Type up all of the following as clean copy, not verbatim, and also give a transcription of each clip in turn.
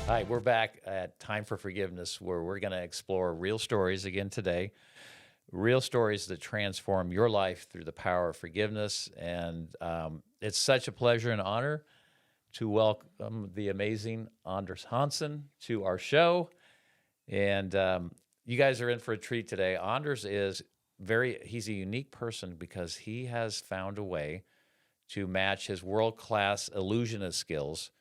Hi, we're back at Time for Forgiveness, where we're going to explore real stories again today. Real stories that transform your life through the power of forgiveness. And it's such a pleasure and honor to welcome the amazing Anders Hansen to our show. And you guys are in for a treat today. Anders he's a unique person because he has found a way to match his world-class illusionist skills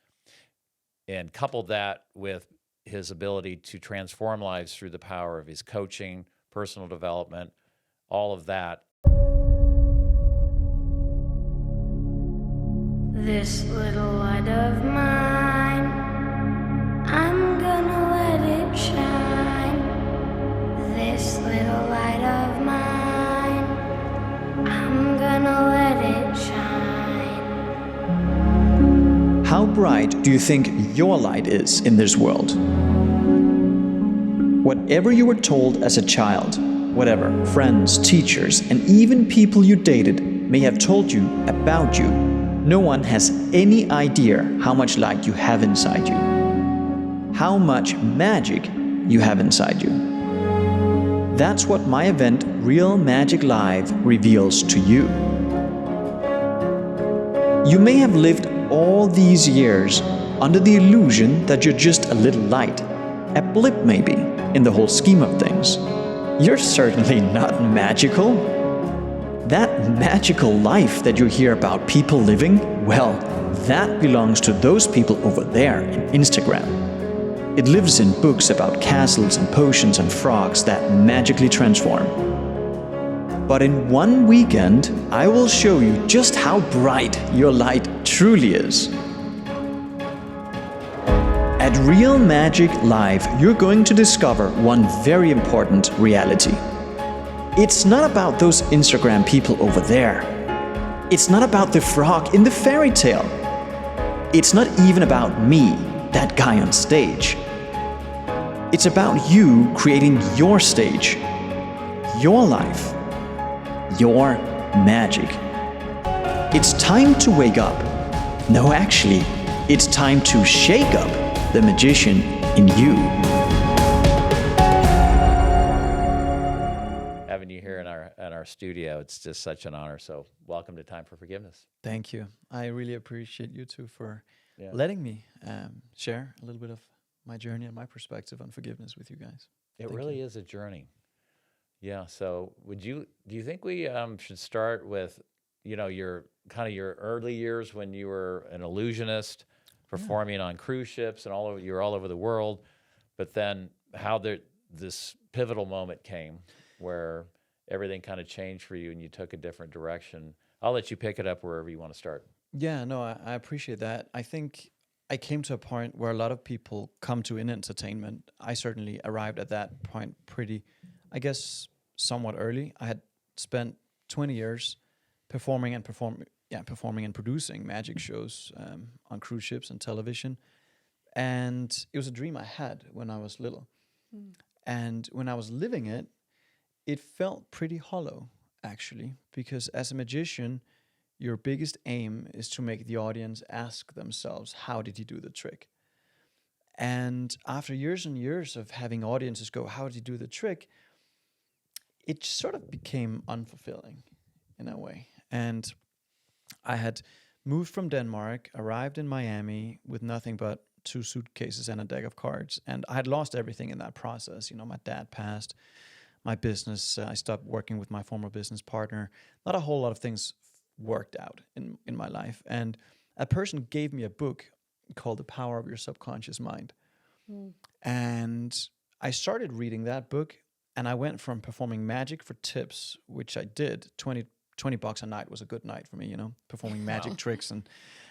and couple that with his ability to transform lives through the power of his coaching, personal development, all of that. This little light of mine, I'm gonna let it shine. This little light of mine, I'm gonna let it shine. How bright do you think your light is in this world? Whatever you were told as a child, whatever friends, teachers, and even people you dated may have told you about you, no one has any idea how much light you have inside you, how much magic you have inside you. That's what my event, Real Magic Live, reveals to you. You may have lived all these years under the illusion that you're just a little light, a blip maybe, in the whole scheme of things. You're certainly not magical. That magical life that you hear about people living, well, that belongs to those people over there in Instagram. It lives in books about castles and potions and frogs that magically transform. But in one weekend, I will show you just how bright your light truly is. At Real Magic Live, you're going to discover one very important reality. It's not about those Instagram people over there. It's not about the frog in the fairy tale. It's not even about me, that guy on stage. It's about you creating your stage, your life, your magic. It's time to wake up. No, actually, it's time to shake up the magician in you. Having you here in our studio, it's just such an honor. So welcome to Time for Forgiveness. Thank you. I really appreciate you two for letting me share a little bit of my journey and my perspective on forgiveness with you guys. It really is a journey. Yeah. So do you think we should start with, your early years when you were an illusionist, performing on cruise ships and you're all over the world, but then how this pivotal moment came where everything kind of changed for you and you took a different direction. I'll let you pick it up wherever you want to start. Yeah, no, I appreciate that. I think I came to a point where a lot of people come to in entertainment. I certainly arrived at that point pretty, I guess, somewhat early. I had spent 20 years performing and producing magic shows on cruise ships and television. And it was a dream I had when I was little. And when I was living it, it felt pretty hollow, actually, because as a magician, your biggest aim is to make the audience ask themselves, how did he do the trick? And after years and years of having audiences go, how did he do the trick? It sort of became unfulfilling in a way. And I had moved from Denmark, arrived in Miami with nothing but 2 suitcases and a deck of cards. And I had lost everything in that process. My dad passed, my business, I stopped working with my former business partner. Not a whole lot of things worked out in my life. And a person gave me a book called The Power of Your Subconscious Mind. And I started reading that book, and I went from performing magic for tips, which I did. $20 a night was a good night for me, performing magic tricks. And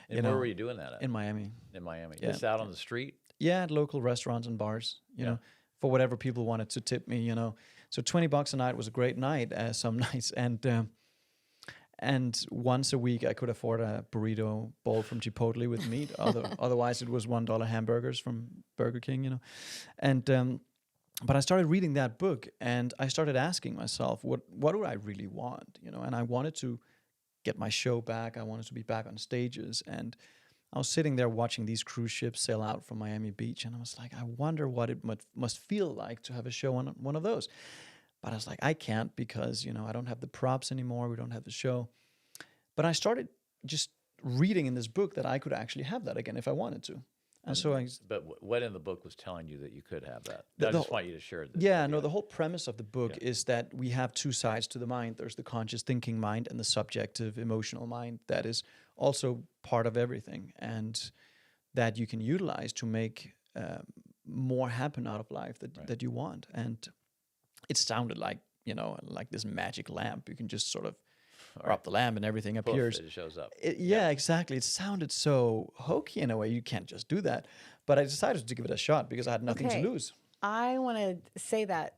where were you doing that at? In Miami. In Miami. Yeah. Just out on the street? Yeah, at local restaurants and bars, you know, for whatever people wanted to tip me, So $20 a night was a great night some nights. And once a week I could afford a burrito bowl from Chipotle with meat. Otherwise it was $1 hamburgers from Burger King, And but I started reading that book, and I started asking myself, what do I really want? And I wanted to get my show back. I wanted to be back on stages, and I was sitting there watching these cruise ships sail out from Miami Beach, and I was like, I wonder what it must feel like to have a show on one of those. But I was like, I can't because, I don't have the props anymore. We don't have the show. But I started just reading in this book that I could actually have that again if I wanted to. And so But what in the book was telling you that you could have that? The- I the just whole- want you to share this. Yeah, idea. no, the whole premise of the book is that we have two sides to the mind. There's the conscious thinking mind and the subjective emotional mind that is also part of everything, and that you can utilize to make more happen out of life that you want. And it sounded like, like this magic lamp. You can just sort of rub the lamp and everything Poof, appears. it shows up. Yeah, exactly. It sounded so hokey in a way. You can't just do that. But I decided to give it a shot because I had nothing to Okay. lose. I want to say that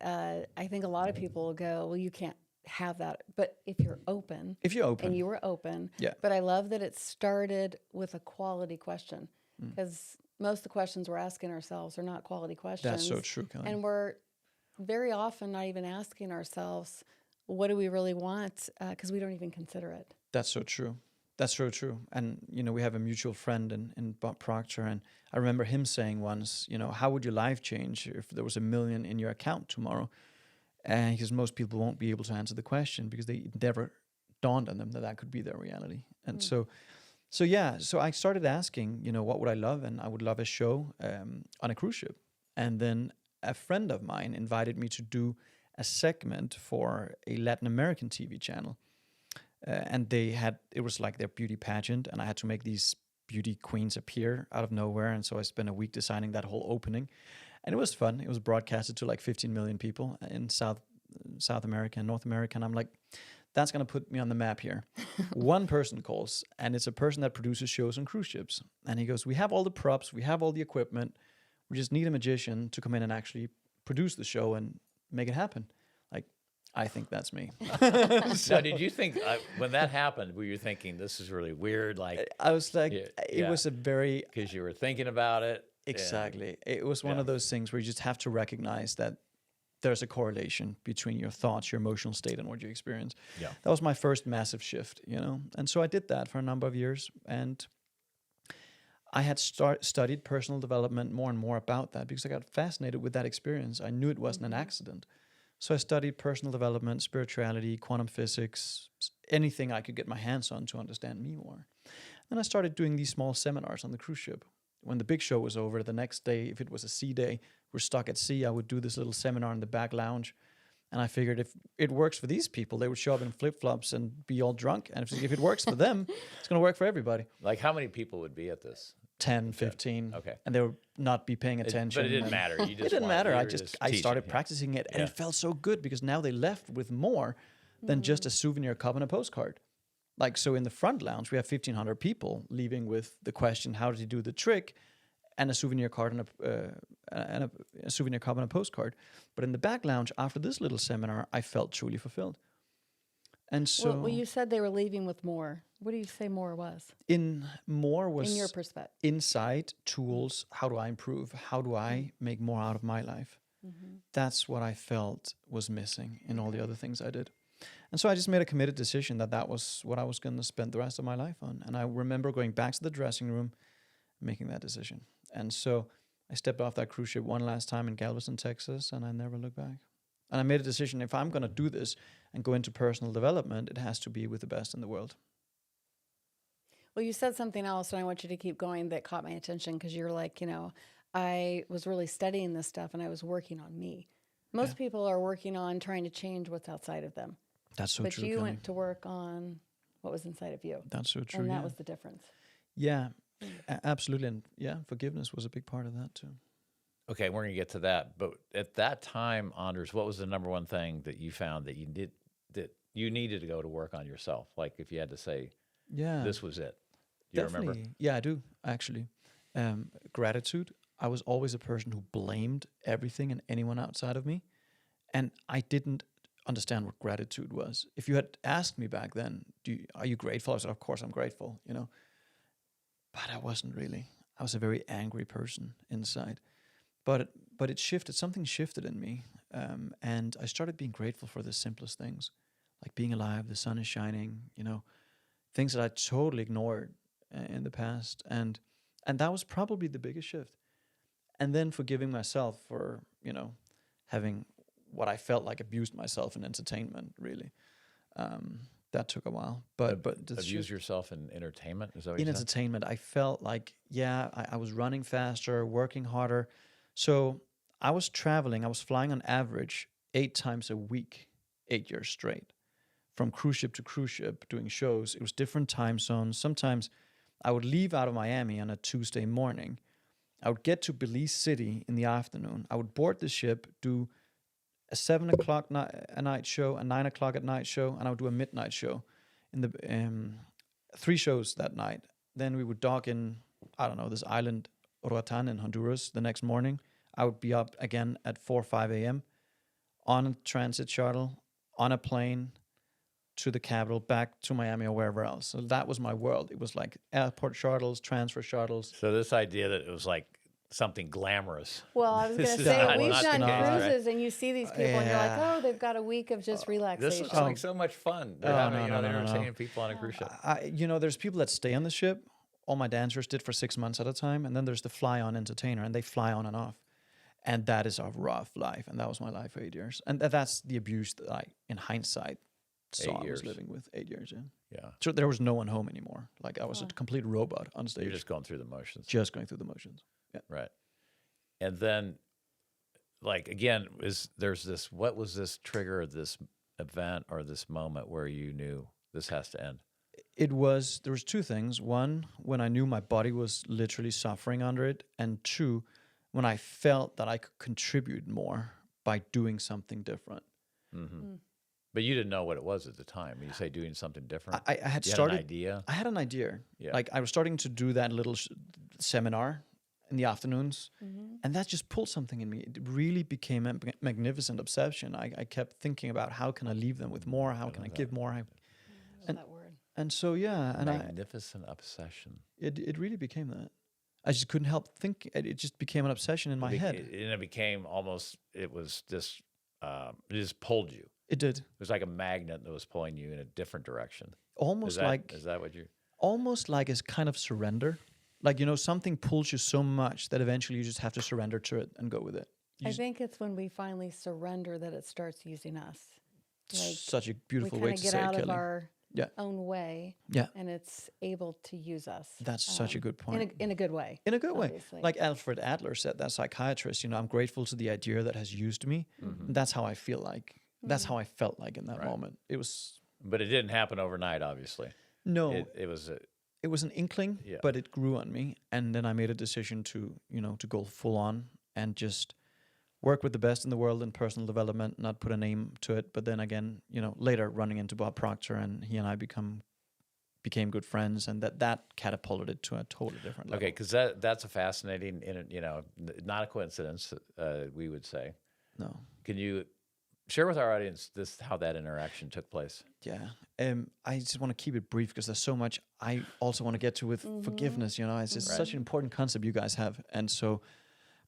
I think a lot of people go, well, you can't have that. But if you're open, If you're open. and you were open, Yeah. But I love that it started with a quality question, because most of the questions we're asking ourselves are not quality questions. That's so true, Kelly. And we're very often not even asking ourselves, what do we really want? Because we don't even consider it. That's so true. That's so true. And, we have a mutual friend in Proctor, and I remember him saying once, how would your life change if there was $1 million in your account tomorrow? And because most people won't be able to answer the question because they never dawned on them that could be their reality. And so I started asking, what would I love? And I would love a show on a cruise ship. And then a friend of mine invited me to do a segment for a Latin American TV channel. And it was like their beauty pageant, and I had to make these beauty queens appear out of nowhere. And so I spent a week designing that whole opening, and it was fun. It was broadcasted to like 15 million people in South America and North America. And I'm like, that's going to put me on the map here. One person calls, and it's a person that produces shows on cruise ships. And he goes, we have all the props, we have all the equipment. We just need a magician to come in and actually produce the show and make it happen. Like, I think that's me. Now, did you think when that happened, were you thinking this is really weird? Like, I was like, Yeah, it yeah. was a very because you were thinking about it. and- exactly. It was one Yeah. of those things where you just have to recognize that there's a correlation between your thoughts, your emotional state, and what you experience. Yeah. That was my first massive shift, And so I did that for a number of years, and I had studied personal development more and more about that because I got fascinated with that experience. I knew it wasn't an accident. So I studied personal development, spirituality, quantum physics, anything I could get my hands on to understand me more. Then I started doing these small seminars on the cruise ship. When the big show was over, the next day, if it was a sea day, we're stuck at sea, I would do this little seminar in the back lounge. And I figured if it works for these people, they would show up in flip-flops and be all drunk. And if it works for them, it's going to work for everybody. Like, how many people would be at this? 10, 15. Okay. And they would not be paying attention. But it didn't and- matter. You just It didn't matter. you I were I started teaching, yeah. practicing it, and Yeah. it felt so good because now they left with more than just a souvenir cup and a postcard. Like, so in the front lounge, we have 1,500 people leaving with the question, how did you do the trick? And a souvenir card and a souvenir cup and a postcard. But in the back lounge, after this little seminar, I felt truly fulfilled. And so Well, you said they were leaving with more. What do you say more was in more was in your perspective? insight, tools, how do I improve? How do I make more out of my life? That's what I felt was missing in all the other things I did. And so I just made a committed decision that was what I was going to spend the rest of my life on. And I remember going back to the dressing room, making that decision. And so I stepped off that cruise ship one last time in Galveston, Texas, and I never looked back. And I made a decision, if I'm going to do this and go into personal development, it has to be with the best in the world. Well, you said something else, and I want you to keep going that caught my attention because you're like, I was really studying this stuff and I was working on me. Most people are working on trying to change what's outside of them. That's so but true, you Kelly. went to work on what was inside of you. That's so true. And that yeah. was the difference. Yeah, absolutely. And forgiveness was a big part of that too. Okay, we're going to get to that. But at that time, Anders, what was the number one thing that you found that you needed to go to work on yourself? Like, if you had to say, Yeah. this was it. Do you remember? Definitely. Yeah, I do, actually. Gratitude. I was always a person who blamed everything and anyone outside of me. And I didn't understand what gratitude was. If you had asked me back then, are you grateful? I said, of course I'm grateful, But I wasn't really. I was a very angry person inside. But it shifted. Something shifted in me. And I started being grateful for the simplest things. Like being alive, the sun is shining, things that I totally ignored in the past, and that was probably the biggest shift. And then forgiving myself for having what I felt like abused myself in entertainment. Really, that took a while. But abuse yourself in entertainment. Is that what in you said? entertainment, I felt like I was running faster, working harder. So I was traveling. I was flying on average 8 times a week, 8 years straight, from cruise ship to cruise ship, doing shows. It was different time zones. Sometimes I would leave out of Miami on a Tuesday morning. I would get to Belize City in the afternoon. I would board the ship, do a 7 o'clock a night show, a 9 o'clock at night show, and I would do a midnight show. In the 3 shows that night. Then we would dock in, I don't know, this island, Roatan in Honduras the next morning. I would be up again at 4 or 5 a.m. on a transit shuttle, on a plane to the capital, back to Miami or wherever else. So that was my world. It was like airport shuttles, transfer shuttles. So this idea that it was like something glamorous. Well, I was going This to is say, not- we've not the done case, right? cruises, and you see these people, and you're like, Yeah. oh, they've got a week of just This relaxation. looks like so much fun. They're Oh, having, no, they're no, no, no. entertaining people on a cruise ship. There's people that stay on the ship. All my dancers did for 6 months at a time. And then there's the fly-on entertainer, and they fly on and off. And that is a rough life. And that was my life for 8 years. And that's the abuse that I, in hindsight, saw 8 I was years. living with. 8 years, yeah. Yeah. So there was no one home anymore. Like I was a complete robot on stage. You're just going through the motions. just going through the motions. Yeah. Right. And then, like, again, what was this trigger, this event or this moment where you knew this has to end? There was 2 things. One, when I knew my body was literally suffering under it. And 2, when I felt that I could contribute more by doing something different. But you didn't know what it was at the time. You say doing something different. I had You started. had an idea. I had an idea. Yeah. Like I was starting to do that little seminar in the afternoons, and that just pulled something in me. It really became a magnificent obsession. I kept thinking about how can I leave them with more? How can I give more? Love that word. And so yeah, and Magnificent obsession. it really became that. I just couldn't help thinking. It just became an obsession in my head. And it became almost. It was just. It just pulled you. It did. It was like a magnet that was pulling you in a different direction. Almost Is that what you? almost like it's kind of surrender. Like, something pulls you so much that eventually you just have to surrender to it and go with it. I think it's when we finally surrender that it starts using us. Like, Such a we beautiful kind way of to get say out it, of Kelly. our Yeah. own way, Yeah. and it's able to use us. That's such a good point. in a good way. In a good way. obviously. Like Alfred Adler said, that psychiatrist, I'm grateful to the idea that has used me. And that's how I feel like. That's how I felt like in that moment. It was But it didn't happen overnight, obviously. no, It was a. it was an inkling, Yeah. but it grew on me. And then I made a decision to, to go full on and just work with the best in the world in personal development, not put a name to it. But then again, later running into Bob Proctor, and he and I became good friends, and that catapulted it to a totally different level. Okay, because that's a fascinating, not a coincidence, we would say. No. Can you share with our audience how that interaction took place? Yeah. I just want to keep it brief because there's so much I also want to get to with forgiveness. It's just such an important concept you guys have. And so,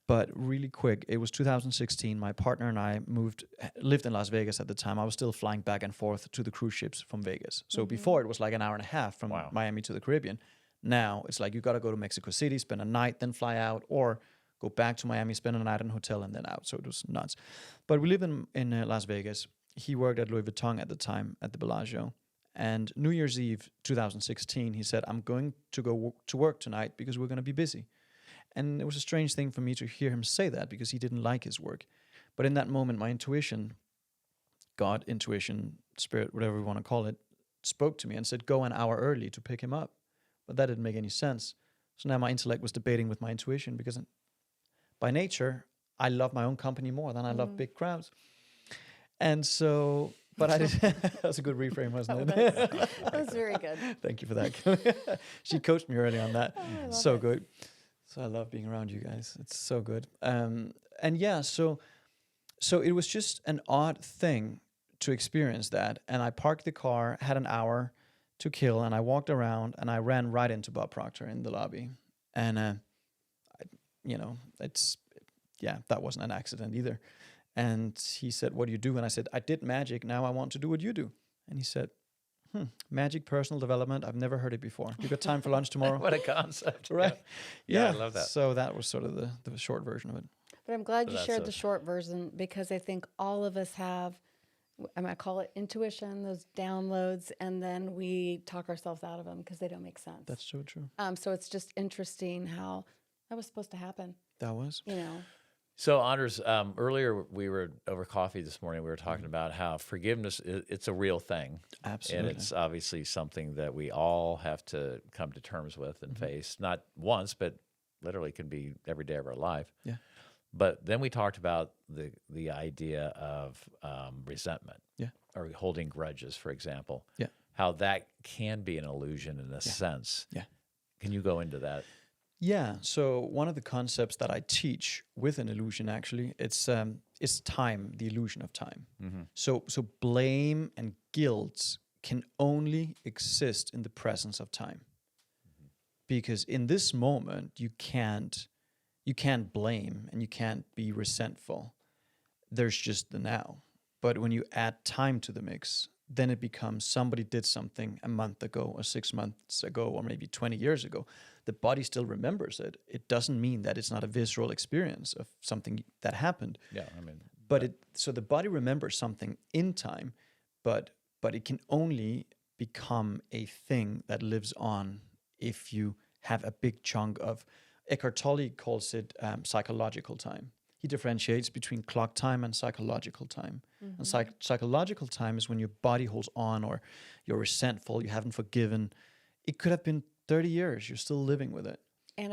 but really quick, it was 2016. My partner and I lived in Las Vegas at the time. I was still flying back and forth to the cruise ships from Vegas. So before it was like an hour and a half from Miami to the Caribbean. Now it's like you got to go to Mexico City, spend a night, then fly out, or go back to Miami, spend a night in a hotel, and then out. So it was nuts. But we live in Las Vegas. He worked at Louis Vuitton at the time at the Bellagio. And New Year's Eve 2016, he said, I'm going to go to work tonight because we're going to be busy. And it was a strange thing for me to hear him say that because he didn't like his work. But in that moment, my intuition, God, intuition, spirit, whatever we want to call it, spoke to me and said, go an hour early to pick him up. But that didn't make any sense. So now my intellect was debating with my intuition because by nature, I love my own company more than I love big crowds. And so, but I did, that was a good reframe, wasn't it? That was very good. Thank you for that. She coached me early on that. I love So it. good. So I love being around you guys. It's so good. And yeah, so it was just an odd thing to experience that. And I parked the car, had an hour to kill, and I walked around and I ran right into Bob Proctor in the lobby. And, that wasn't an accident either. And he said, what do you do? And I said, I did magic. Now I want to do what you do. And he said, Magic personal development. I've never heard it before. You got time for lunch tomorrow? What a concept. Right? Yeah, I love that. So that was sort of the short version of it. But I'm glad So you that's shared a- the short version, because I think all of us have, I might call it intuition, those downloads, and then we talk ourselves out of them because they don't make sense. That's so true. So it's just interesting how that was supposed to happen, That was. you know. So, Anders, earlier we were over coffee this morning. We were talking about how forgiveness it's a real thing, Absolutely. and it's obviously something that we all have to come to terms with and face. Not once, but literally can be every day of our life. Yeah. But then we talked about the idea of resentment, Yeah. or holding grudges, for example. Yeah. How that can be an illusion in a sense. Yeah. Can you go into that? Yeah. So one of the concepts that I teach with an illusion, actually, it's time, the illusion of time. So blame and guilt can only exist in the presence of time, because in this moment you can't blame and you can't be resentful. There's just the now. But when you add time to the mix, then it becomes somebody did something a month ago or 6 months ago or maybe 20 years ago. The body still remembers it. It doesn't mean that it's not a visceral experience of something that happened. Yeah, I mean, But so the body remembers something in time, but it can only become a thing that lives on if you have a big chunk of. Eckhart Tolle calls it psychological time. He differentiates between clock time and psychological time. And psychological time is when your body holds on, or you're resentful, you haven't forgiven. It could have been 30 years, you're still living with it. And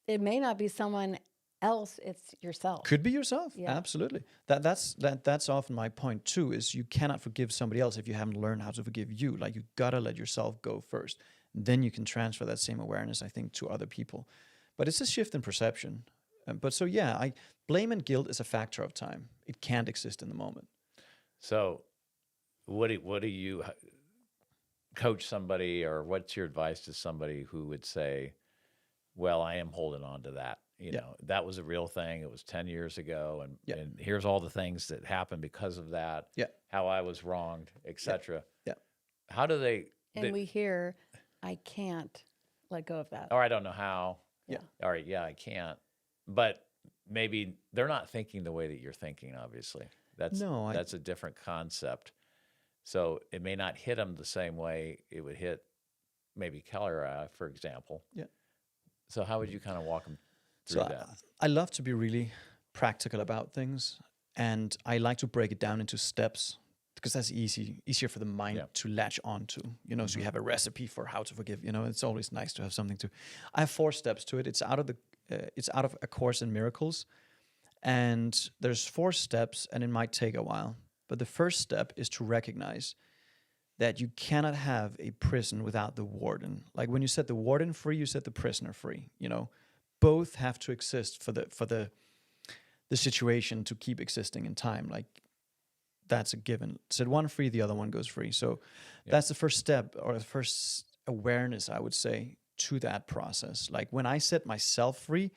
it may not be someone else, it's yourself. Could be yourself. Yeah. Absolutely. That's often my point too, is you cannot forgive somebody else if you haven't learned how to forgive you. Like, you gotta let yourself go first. Then you can transfer that same awareness, I think, to other people. But it's a shift in perception. But so, yeah, blame and guilt is a factor of time. It can't exist in the moment. So, what do you coach somebody, or what's your advice to somebody who would say, "Well, I am holding on to that. You know, that was a real thing. It was 10 years ago, and here's all the things that happened because of that. Yeah. How I was wronged, etc." Yeah. How do they? And we hear, I can't let go of that. Or I don't know how. Yeah. All right. Yeah, I can't. But maybe they're not thinking the way that you're thinking. Obviously, that's a different concept. So it may not hit them the same way it would hit maybe Kelly or I, for example. Yeah. So how would you kind of walk them through that? I love to be really practical about things, and I like to break it down into steps, because that's easier for the mind to latch onto. You know, so you have a recipe for how to forgive. You know, it's always nice to have something to. I have 4 steps to it. It's out of A Course in Miracles, and there's 4 steps, and it might take a while. But the first step is to recognize that you cannot have a prison without the warden. Like, when you set the warden free, you set the prisoner free. You know, both have to exist for the situation to keep existing in time. Like, that's a given. Set one free, the other one goes free. So that's the first step, or the first awareness, I would say, to that process. Like, when I set myself free,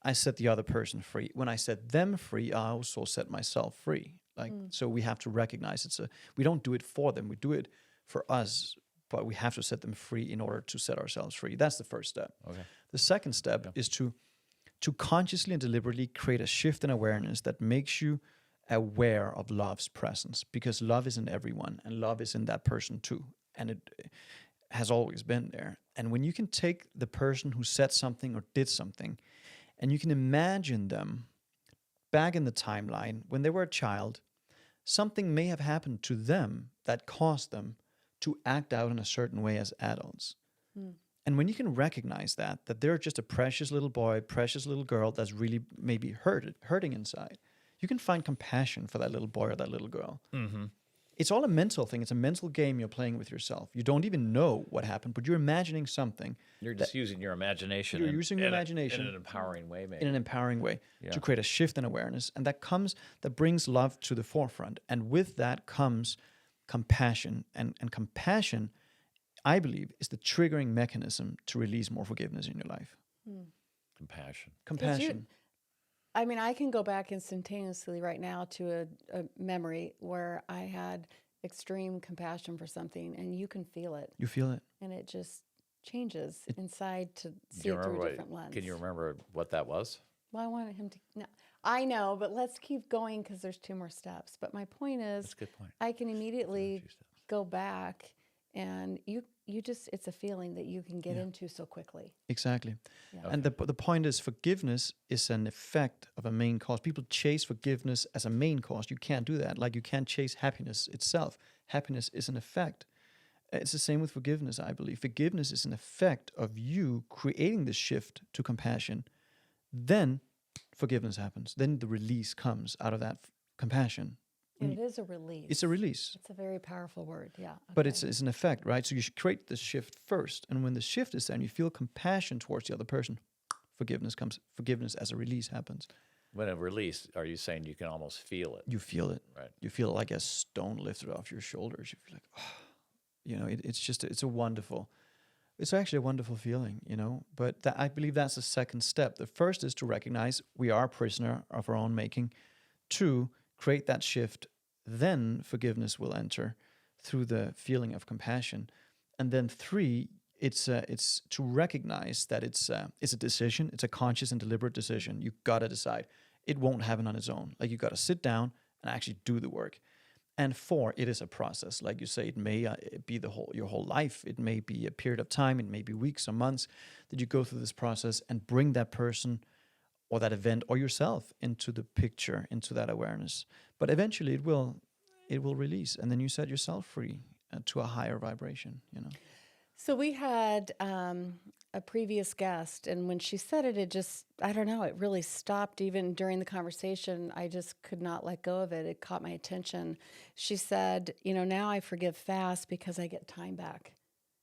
I set the other person free. When I set them free, I also set myself free. Like, so we have to recognize we don't do it for them, we do it for us, but we have to set them free in order to set ourselves free. That's the first step. Okay. The second step is to consciously and deliberately create a shift in awareness that makes you aware of love's presence, because love is in everyone, and love is in that person too, and it has always been there. And when you can take the person who said something or did something, and you can imagine them back in the timeline when they were a child, something may have happened to them that caused them to act out in a certain way as adults. And when you can recognize that they're just a precious little boy, precious little girl that's really maybe hurting inside, you can find compassion for that little boy or that little girl. Mm-hmm. It's all a mental thing. It's a mental game you're playing with yourself. You don't even know what happened, but you're imagining something. You're just using your imagination. You're using your imagination in an empowering way, maybe. in an empowering way to create a shift in awareness. And that brings love to the forefront. And with that comes compassion. And compassion, I believe, is the triggering mechanism to release more forgiveness in your life. Compassion. Compassion. I can go back instantaneously right now to a memory where I had extreme compassion for something, and you can feel it, You feel it. and it just changes inside to Do see you it through remember a different lens. Can you remember what that was? Well, I wanted him to. No, I know, but let's keep going because there's 2 more steps. But my point is, That's a good point. I can immediately 2 steps. go back, and you just it's a feeling that you can get into so quickly. Exactly. Yeah. And the point is, forgiveness is an effect of a main cause. People chase forgiveness as a main cause. You can't do that. Like you can't chase happiness itself. Happiness is an effect. It's the same with forgiveness, I believe. Forgiveness is an effect of you creating the shift to compassion. Then forgiveness happens. Then the release comes out of that compassion. And it is a release. It's a release. It's a very powerful word. Yeah. But okay. it's an effect, right? So you should create the shift first. And when the shift is there and you feel compassion towards the other person, forgiveness comes. Forgiveness as a release happens. When a release, are you saying you can almost feel it? You feel it. Right. You feel like a stone lifted off your shoulders. You feel like, oh, you know, it's actually a wonderful feeling, you know. But I believe that's the second step. The first is to recognize we are a prisoner of our own making. 2, create that shift. Then forgiveness will enter through the feeling of compassion. And then 3, it's to recognize that it's a decision. It's a conscious and deliberate decision. You got to decide. It won't happen on its own. Like you got to sit down and actually do the work. And 4, it is a process. Like you say, it may be your whole life. It may be a period of time. It may be weeks or months that you go through this process and bring that person or that event or yourself into the picture, into that awareness. But eventually it will release, and then you set yourself free to a higher vibration, you know. So we had a previous guest, and when she said it, it just, I don't know, it really stopped even during the conversation. I just could not let go of it. It caught my attention. She said, now I forgive fast because I get time back.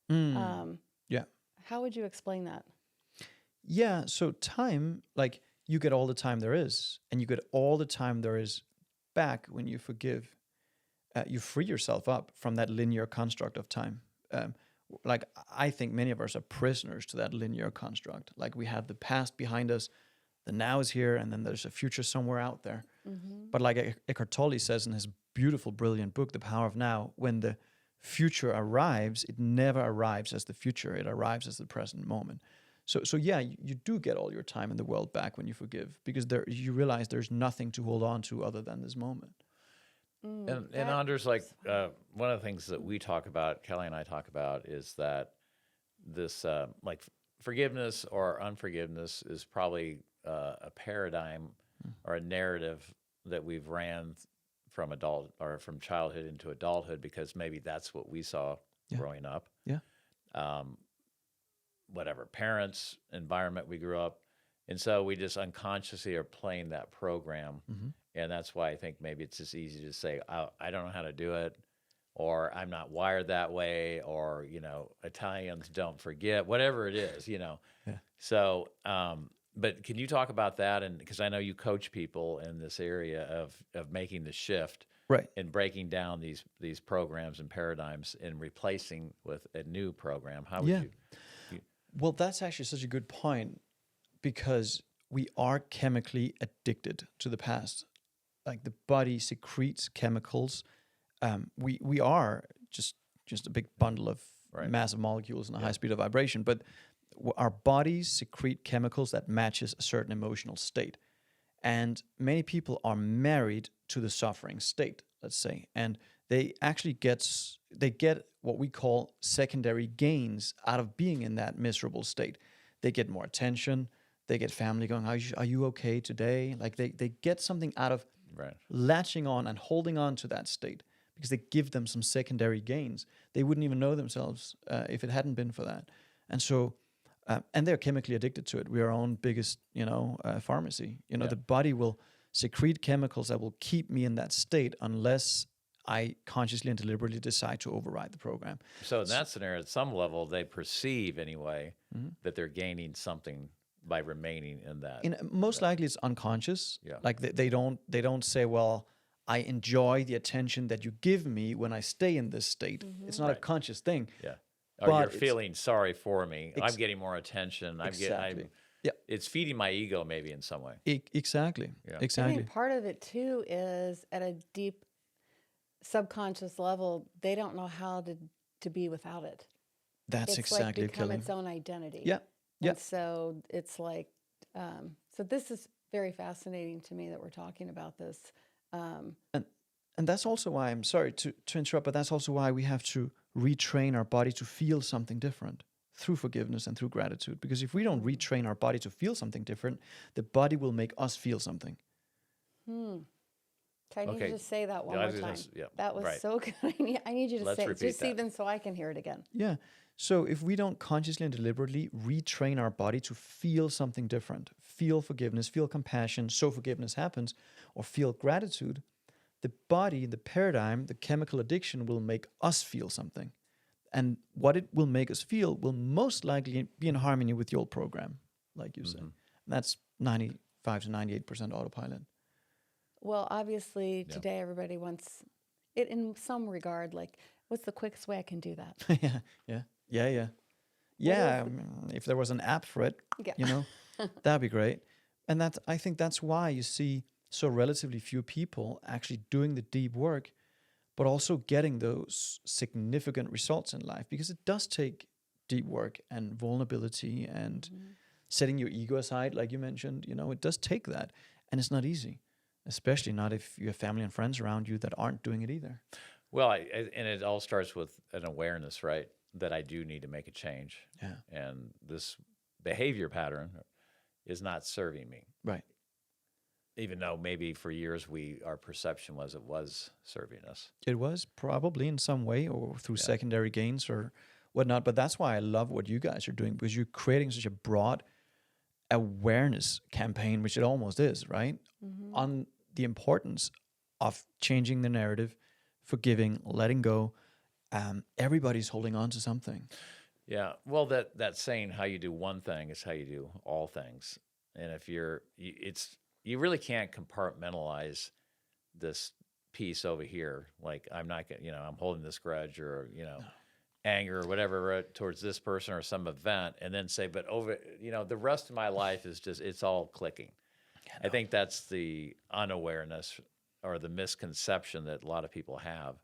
Yeah. How would you explain that? Yeah, so time, like you get all the time there is, and you get all the time there is back when you forgive. You free yourself up from that linear construct of time. Like I think many of us are prisoners to that linear construct. Like we have the past behind us, the now is here, and then there's a future somewhere out there. Mm-hmm. But like Eckhart Tolle says in his beautiful, brilliant book, The Power of Now, when the future arrives, it never arrives as the future. It arrives as the present moment. So yeah, you do get all your time in the world back when you forgive, because you realize there's nothing to hold on to other than this moment. And Anders, like one of the things that we talk about, Kelly and I talk about, is that this like forgiveness or unforgiveness is probably a paradigm or a narrative that we've ran from from childhood into adulthood, because maybe that's what we saw growing up. Yeah. Whatever, parents, environment we grew up. And so we just unconsciously are playing that program. Mm-hmm. And that's why I think maybe it's just easy to say, I don't know how to do it, or I'm not wired that way, or, Italians don't forget, whatever it is, Yeah. So, but can you talk about that? And because I know you coach people in this area of making the shift, right, and breaking down these programs and paradigms and replacing with a new program. How would you? Well, that's actually such a good point, because we are chemically addicted to the past. Like the body secretes chemicals. We are just a big bundle of massive molecules in a high speed of vibration, but our bodies secrete chemicals that matches a certain emotional state. And many people are married to the suffering state, let's say, and they actually get what we call secondary gains out of being in that miserable state. They get more attention. They get family going, are you okay today? Like they get something out of latching on and holding on to that state, because they give them some secondary gains. They wouldn't even know themselves if it hadn't been for that. And so, and they're chemically addicted to it. We're our own biggest, pharmacy. The body will secrete chemicals that will keep me in that state unless I consciously and deliberately decide to override the program. So in that scenario, at some level, they perceive anyway that they're gaining something by remaining in that. Most likely, it's unconscious. Yeah. Like they don't say, well, I enjoy the attention that you give me when I stay in this state. Mm-hmm. It's not a conscious thing. Yeah. Or you're feeling sorry for me. I'm getting more attention. Exactly. It's feeding my ego maybe in some way. Exactly. Yeah. Exactly. I think part of it too is at a deep subconscious level, they don't know how to be without it. That's It's like exactly become killing. its own identity. Yeah. Yeah. And so it's like, so this is very fascinating to me that we're talking about this. And that's also why, I'm sorry to interrupt, but that's also why we have to retrain our body to feel something different through forgiveness and through gratitude. Because if we don't retrain our body to feel something different, the body will make us feel something. Can Okay. you just say that one Yeah, I more was time? gonna yeah, That was right. so good. I need you to Let's say it, repeat just that. even so I can hear it again. Yeah. So if we don't consciously and deliberately retrain our body to feel something different, feel forgiveness, feel compassion, so forgiveness happens, or feel gratitude, the body, the paradigm, the chemical addiction will make us feel something. And what it will make us feel will most likely be in harmony with the old program, like you say. And that's 95 to 98% autopilot. Well, obviously, today everybody wants it in some regard. Like, what's the quickest way I can do that? Yeah. If there was an app for it, Yeah. that'd be great. And I think that's why you see so relatively few people actually doing the deep work, but also getting those significant results in life, because it does take deep work and vulnerability and setting your ego aside, like you mentioned. It does take that, and it's not easy, especially not if you have family and friends around you that aren't doing it either. Well, and it all starts with an awareness, right? That I do need to make a change. Yeah. And this behavior pattern is not serving me. Right. Even though maybe for years our perception was it was serving us. It was probably in some way, or through secondary gains or whatnot. But that's why I love what you guys are doing, because you're creating such a broad awareness campaign, which it almost is, right? On the importance of changing the narrative, forgiving, letting go. Everybody's holding on to something. Yeah. Well, that saying, how you do one thing is how you do all things. And if you really can't compartmentalize this piece over here. Like, I'm not going I'm holding this grudge or, anger or whatever towards this person or some event, and then say, but over, the rest of my life is just, it's all clicking. I think that's the unawareness or the misconception that a lot of people have,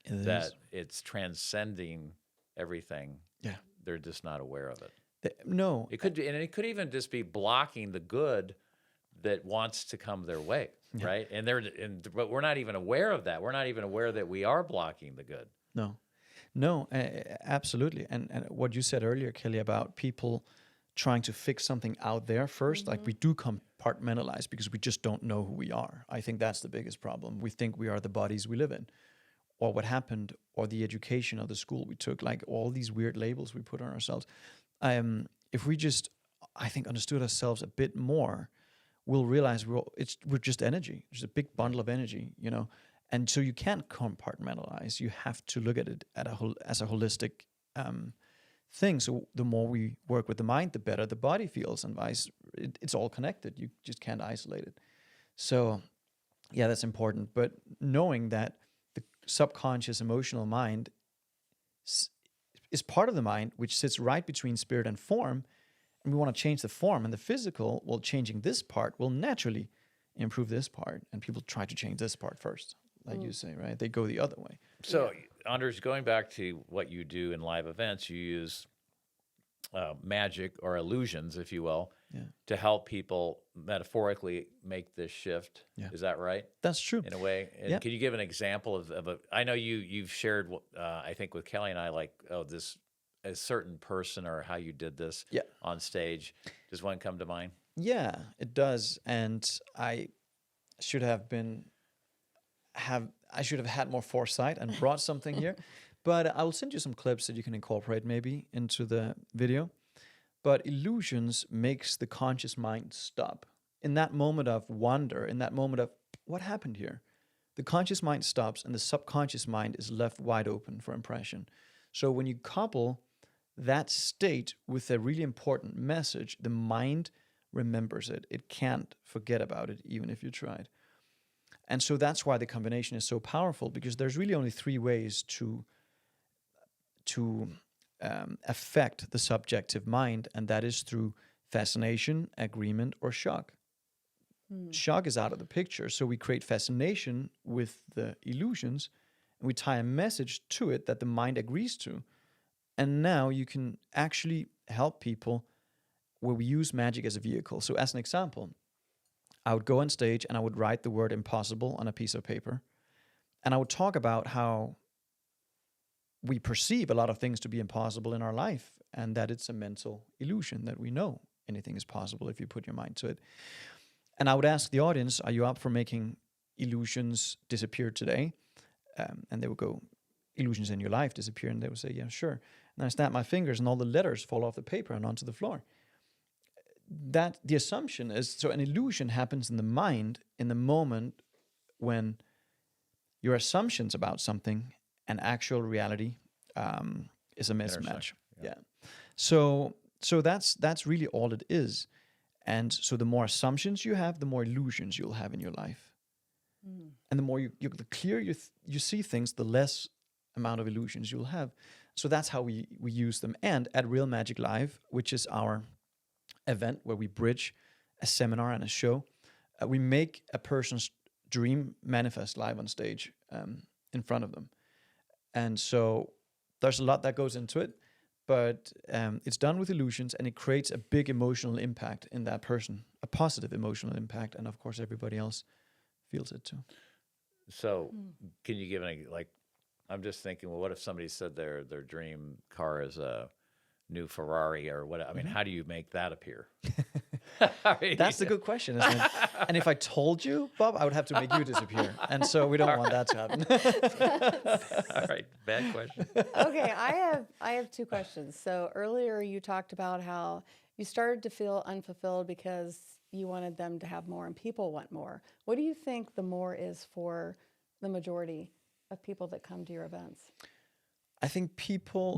that it's transcending everything. Yeah. They're just not aware of it. No. It could be, and it could even just be blocking the good that wants to come their way, right? But we're not even aware of that. We're not even aware that we are blocking the good. No, absolutely. And what you said earlier, Kelly, about people trying to fix something out there first, like we do compartmentalize because we just don't know who we are. I think that's the biggest problem. We think we are the bodies we live in, or what happened, or the education or the school we took, like all these weird labels we put on ourselves. If we just, I think, understood ourselves a bit more, we'll realize we're just energy. It's a big bundle of energy, And so you can't compartmentalize. You have to look at it as a holistic thing. So the more we work with the mind, the better the body feels, and it's all connected. You just can't isolate it. So, yeah, that's important. But knowing that the subconscious emotional mind is part of the mind, which sits right between spirit and form, and we want to change the form and the physical, well, changing this part will naturally improve this part, and people try to change this part first, like you say, right? They go the other way. So, Anders, going back to what you do in live events, you use magic or illusions, if you will, to help people metaphorically make this shift. Yeah. Is that right? That's true. In a way. And can you give an example of a? I know you've shared, I think, with Kelly and I, like, a certain person or how you did this on stage. Does one come to mind? Yeah, it does. And I should have had more foresight and brought something here. But I will send you some clips that you can incorporate maybe into the video. But illusions makes the conscious mind stop. In that moment of wonder, in that moment of what happened here, the conscious mind stops and the subconscious mind is left wide open for impression. So when you couple that state with a really important message, the mind remembers it. It can't forget about it, even if you tried. And so that's why the combination is so powerful, because there's really only three ways to affect the subjective mind, and that is through fascination, agreement, or shock. Shock is out of the picture, so we create fascination with the illusions, we tie a message to it that the mind agrees to. And now you can actually help people where we use magic as a vehicle. So as an example, I would go on stage and I would write the word impossible on a piece of paper. And I would talk about how we perceive a lot of things to be impossible in our life, and that it's a mental illusion, that we know anything is possible if you put your mind to it. And I would ask the audience, are you up for making illusions disappear today? And they would go, illusions in your life disappear. And they would say, yeah, sure. And I snap my fingers and all the letters fall off the paper and onto the floor. That the assumption is, so an illusion happens in the mind in the moment when your assumptions about something and actual reality is a mismatch. Yeah. So that's really all it is. And so the more assumptions you have, the more illusions you'll have in your life. And the more the clearer you see things, the less amount of illusions you'll have. So that's how we use them. And at Real Magic Live, which is our event where we bridge a seminar and a show, we make a person's dream manifest live on stage in front of them. And so there's a lot that goes into it, but it's done with illusions, and it creates a big emotional impact in that person, a positive emotional impact. And of course, everybody else feels it too. So can you give any, like, I'm just thinking, well, what if somebody said their dream car is a new Ferrari or what? I mean, how do you make that appear? I mean, That's the good question, isn't it? And if I told you, Bob, I would have to make you disappear. And so we don't want that to happen. All right, bad question. Okay, I have two questions. So earlier you talked about how you started to feel unfulfilled because you wanted them to have more and people want more. What do you think the more is for the majority of people that come to your events? I think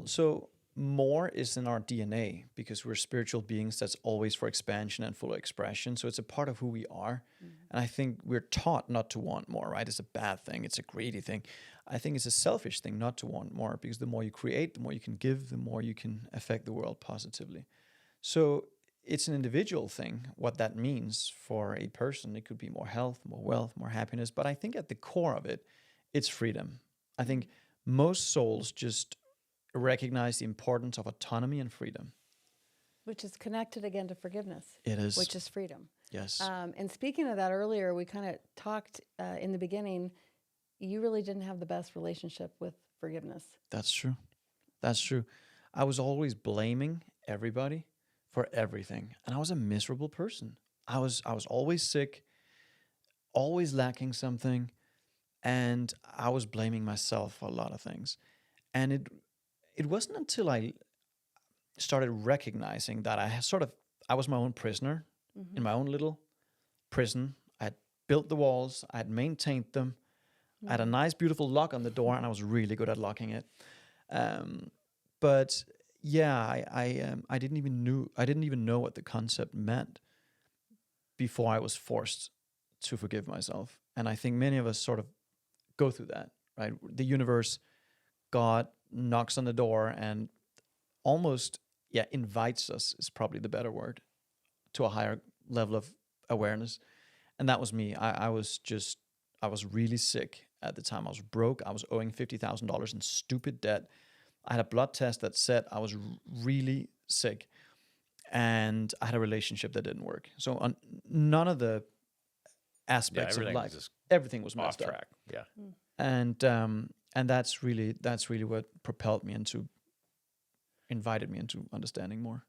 so more is in our DNA because we're spiritual beings that's always for expansion and full expression. So it's a part of who we are. And I think we're taught not to want more, right? It's a bad thing. It's a greedy thing. I think it's a selfish thing not to want more, because the more you create, the more you can give, the more you can affect the world positively. So it's an individual thing, what that means for a person. It could be more health, more wealth, more happiness. But I think at the core of it, it's freedom. I think most souls just recognize the importance of autonomy and freedom. Which is connected again to forgiveness. It is. Which is freedom. Yes. And speaking of that earlier, we kind of talked in the beginning, you really didn't have the best relationship with forgiveness. That's true. That's true. I was always blaming everybody for everything. And I was a miserable person. I was always sick, always lacking something. And I was blaming myself for a lot of things. And it wasn't until I started recognizing that I was my own prisoner in my own little prison. I had built the walls, I had maintained them, I had a nice, beautiful lock on the door, and I was really good at locking it. But yeah, I didn't even know what the concept meant before I was forced to forgive myself. And I think many of us sort of go through that, right? The universe, God knocks on the door and almost, invites us is probably the better word, to a higher level of awareness. And that was me. I was really sick at the time. I was broke. I was owing $50,000 in stupid debt. I had a blood test that said I was really sick, and I had a relationship that didn't work. So on none of the aspects of life, everything was messed off track. up. Yeah. And that's really what propelled me invited me into understanding more.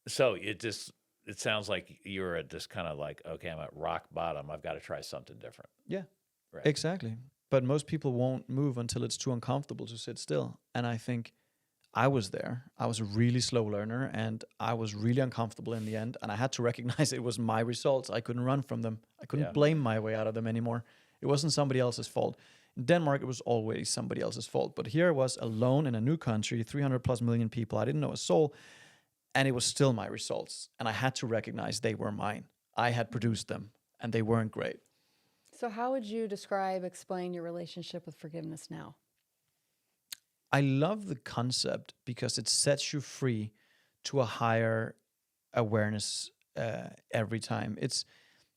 So it sounds like you're at this kind of like, okay, I'm at rock bottom. I've got to try something different. Yeah, right. Exactly. But most people won't move until it's too uncomfortable to sit still. And I think I was there. I was a really slow learner, and I was really uncomfortable in the end. And I had to recognize it was my results. I couldn't run from them. I couldn't blame my way out of them anymore. It wasn't somebody else's fault. In Denmark, it was always somebody else's fault. But here I was alone in a new country, 300+ million people. I didn't know a soul. And it was still my results. And I had to recognize they were mine. I had produced them, and they weren't great. So how would you explain your relationship with forgiveness now? I love the concept because it sets you free to a higher awareness every time.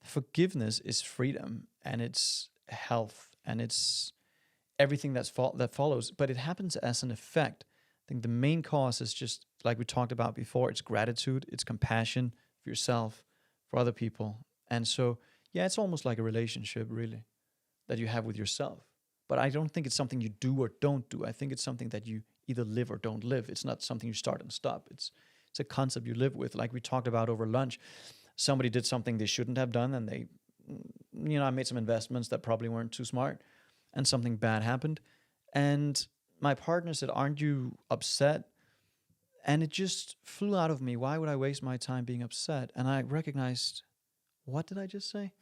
Forgiveness is freedom, and it's health, and it's everything that follows, but it happens as an effect. I think the main cause is just like we talked about before. It's gratitude, it's compassion for yourself, for other people, and so yeah, it's almost like a relationship really that you have with yourself. But I don't think it's something you do or don't do. I think it's something that you either live or don't live. It's not something you start and stop. It's a concept you live with. Like we talked about over lunch, somebody did something they shouldn't have done, and they, I made some investments that probably weren't too smart, and something bad happened, and my partner said, "Aren't you upset?" And it just flew out of me. Why would I waste my time being upset? And I recognized, what did I just say?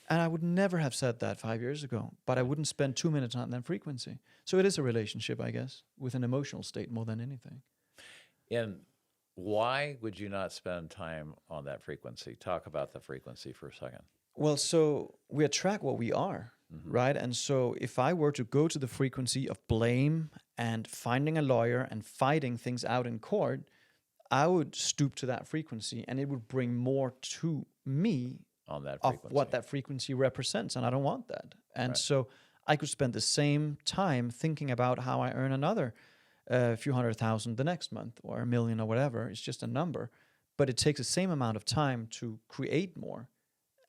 And I would never have said that 5 years ago, but I wouldn't spend 2 minutes on that frequency. So it is a relationship, I guess, with an emotional state more than anything. And why would you not spend time on that frequency? Talk about the frequency for a second. Well, so we attract what we are, right? And so if I were to go to the frequency of blame and finding a lawyer and fighting things out in court, I would stoop to that frequency, and it would bring more to me On that of frequency. what that frequency represents, and I don't want that. And Right. so I could spend the same time thinking about how I earn another few 100,000 the next month, or 1 million, or whatever. It's just a number, but it takes the same amount of time to create more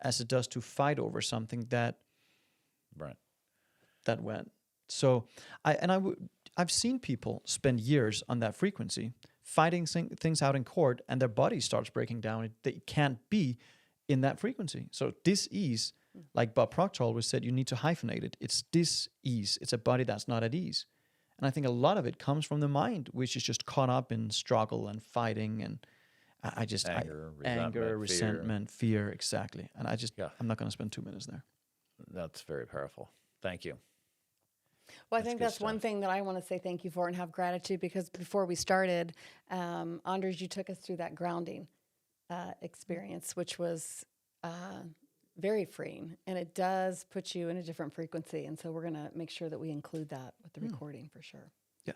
as it does to fight over something that Right. went. So I've seen people spend years on that frequency fighting things out in court, and their body starts breaking down. They can't be in that frequency. So dis-ease, like Bob Proctor always said, you need to hyphenate it. It's dis-ease. It's a body that's not at ease. And I think a lot of it comes from the mind, which is just caught up in struggle and fighting, and Anger, resentment, fear, exactly. And Yeah. I'm not going to spend 2 minutes there. That's very powerful. Thank you. Well, I That's think good that's one stuff. thing that I want to say thank you for and have gratitude, because before we started, Anders, you took us through that grounding experience, which was very freeing, and it does put you in a different frequency. And so we're going to make sure that we include that with the recording for sure. Yeah.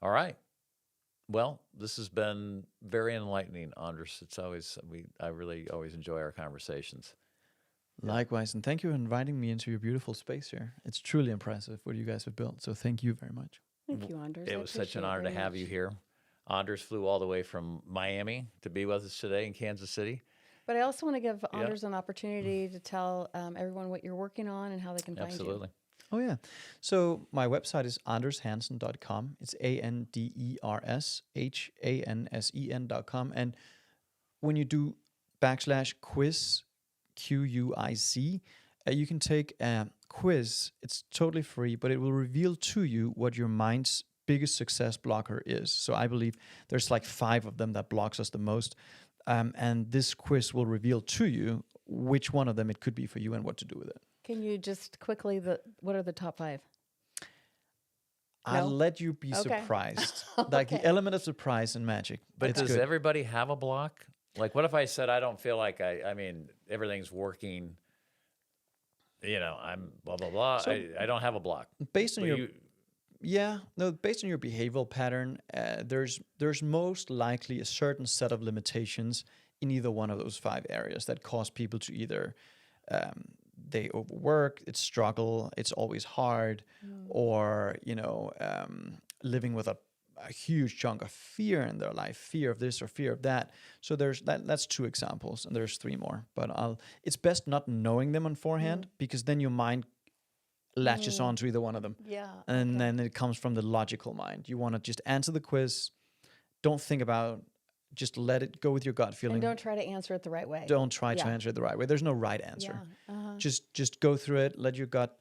All right. Well, this has been very enlightening, Anders. It's always I really always enjoy our conversations. Likewise, and thank you for inviting me into your beautiful space here. It's truly impressive what you guys have built, so thank you very much. Thank you, Anders. It I was such an appreciate it honor to very have you much. here. Anders flew all the way from Miami to be with us today in Kansas City. But I also want to give Anders an opportunity to tell everyone what you're working on and how they can find you. Absolutely. Oh, yeah. So my website is andershansen.com. It's ANDERSHANSEN.com. And when you do /quiz, QUIZ, you can take a quiz. It's totally free, but it will reveal to you what your mind's biggest success blocker is. So I believe there's like 5 of them that blocks us the most. And this quiz will reveal to you which one of them it could be for you and what to do with it. Can you just quickly, what are the top 5? I'll No? let you be Okay. surprised. Like the Okay. element of surprise and magic. But it's does good. everybody have a block? Like, what if I said I don't feel like I mean, everything's working, I'm blah, blah, blah. So- I don't have a block. Based on But your based on your behavioral pattern, there's most likely a certain set of limitations in either one of those 5 areas that cause people to either they overwork, it's struggle, it's always hard, or living with a huge chunk of fear in their life, fear of this or fear of that. So that's 2 examples, and there's 3 more. But it's best not knowing them on forehand, because then your mind latches on to either one of them. Yeah. And then it comes from the logical mind. You want to just answer the quiz. Don't think about, just let it go with your gut feeling. And don't try to answer it the right way. Don't try to Yeah. answer it the right way. There's no right answer. Yeah. Just go through it. Let your gut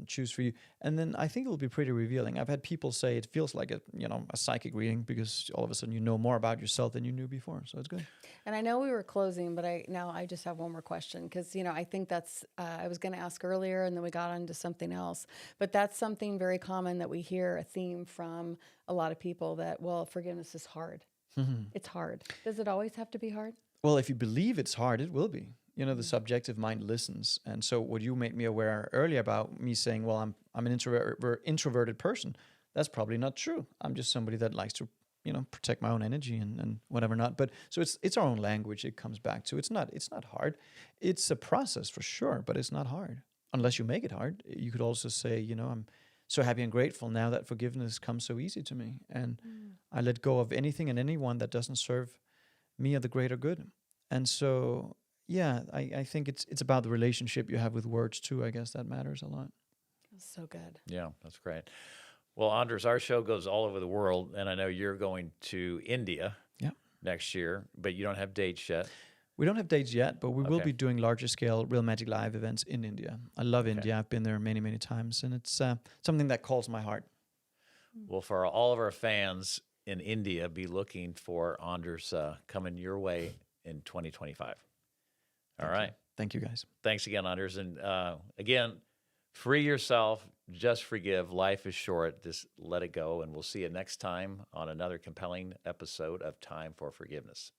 choose for you, and then I think it'll be pretty revealing. I've had people say it feels like a psychic reading, because all of a sudden you know more about yourself than you knew before. So it's good. And I know we were closing, but I just have one more question, because I think that's I was going to ask earlier, and then we got onto something else. But that's something very common that we hear, a theme from a lot of people, that forgiveness is hard. It's hard. Does it always have to be hard? Well, if you believe it's hard, it will be. The subjective mind listens. And so what you made me aware earlier about me saying, well, I'm an introverted person, that's probably not true. I'm just somebody that likes to, protect my own energy and whatever not. But so it's our own language it comes back to. It's not hard. It's a process for sure, but it's not hard. unless you make it hard. You could also say, I'm so happy and grateful now that forgiveness comes so easy to me, and I let go of anything and anyone that doesn't serve me or the greater good. And so, yeah, I think it's about the relationship you have with words too. I guess that matters a lot. So good. Yeah, that's great. Well, Anders, our show goes all over the world, and I know you're going to India next year, but you don't have dates yet. We don't have dates yet, but we will Okay. be doing larger scale Real Magic Live events in India. I love India. I've been there many, many times, and it's something that calls my heart. Well, for all of our fans in India, be looking for Anders coming your way in 2025. All right. Thank you, guys. Thanks again, Anders. And again, free yourself. Just forgive. Life is short. Just let it go. And we'll see you next time on another compelling episode of Time for Forgiveness.